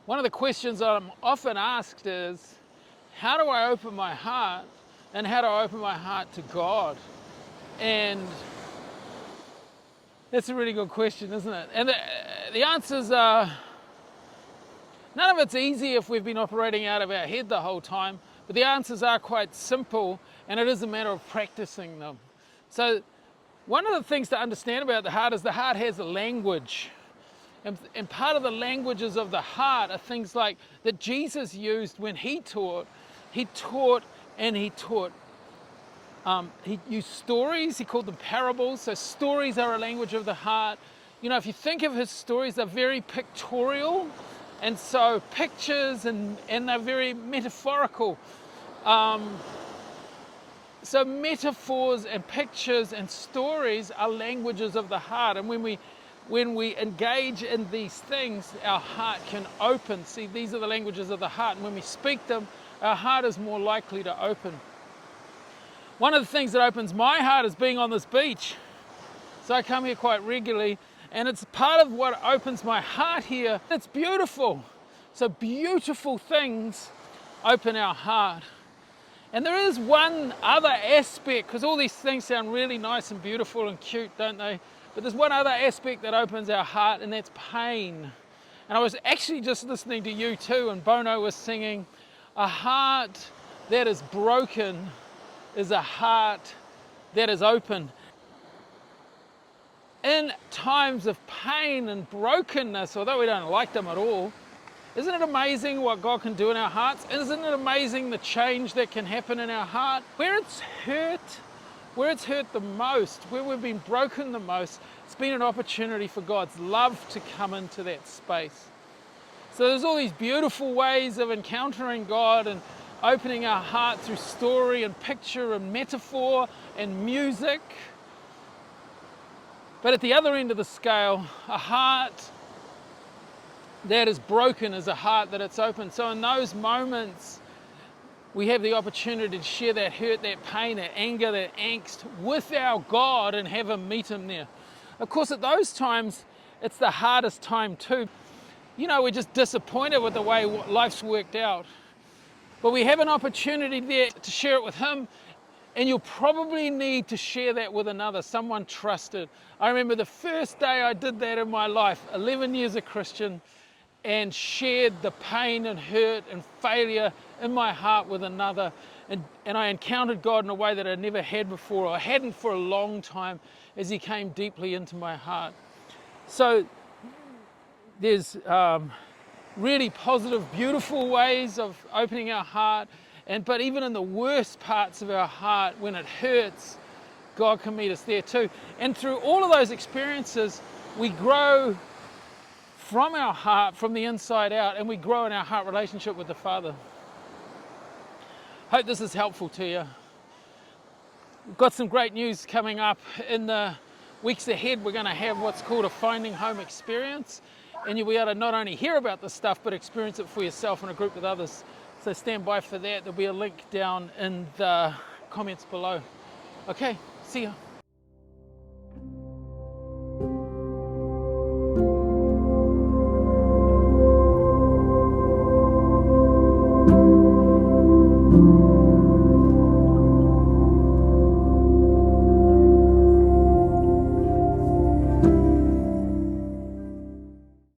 One of the questions I'm often asked is, how do I open my heart, and how do I open my heart to God? And that's a really good question, isn't it? And the answers are, none of it's easy if we've been operating out of our head the whole time, but the answers are quite simple, and it is a matter of practicing them. So one of the things to understand about the heart is the heart has a language. And part of the languages of the heart are things like that Jesus used when he taught. He taught and he taught. He used stories, he called them parables. So stories are a language of the heart. You know, if you think of his stories, they're very pictorial. And so pictures and they're very metaphorical. So metaphors and pictures and stories are languages of the heart. And when we engage in these things, our heart can open. See, these are the languages of the heart. And when we speak them, our heart is more likely to open. One of the things that opens my heart is being on this beach. So I come here quite regularly, and it's part of what opens my heart here. It's beautiful. So beautiful things open our heart. And there is one other aspect, because all these things sound really nice and beautiful and cute, don't they? But there's one other aspect that opens our heart, and that's pain. And I was actually just listening to U2, and Bono was singing, "A heart that is broken is a heart that is open." In times of pain and brokenness, although we don't like them at all, isn't it amazing what God can do in our hearts? Isn't it amazing the change that can happen in our heart? Where it's hurt the most, where we've been broken the most, it's been an opportunity for God's love to come into that space. So there's all these beautiful ways of encountering God and opening our heart through story and picture and metaphor and music. But at the other end of the scale, a heart that is broken is a heart that it's open. So in those moments, we have the opportunity to share that hurt, that pain, that anger, that angst with our God and have Him meet Him there. Of course, at those times, it's the hardest time too. You know, we're just disappointed with the way life's worked out. But we have an opportunity there to share it with Him, and you'll probably need to share that with another, someone trusted. I remember the first day I did that in my life, 11 years a Christian, and shared the pain and hurt and failure in my heart with another. And I encountered God in a way that I never had before, or hadn't for a long time, as He came deeply into my heart. So there's really positive, beautiful ways of opening our heart. But even in the worst parts of our heart, when it hurts, God can meet us there too. And through all of those experiences, we grow from our heart, from the inside out, and we grow in our heart relationship with the Father. Hope this is helpful to you. We've got some great news coming up. In the weeks ahead, we're going to have what's called a Finding Home experience, and you'll be able to not only hear about this stuff, but experience it for yourself in a group with others. So stand by for that. There'll be a link down in the comments below. Okay, see ya.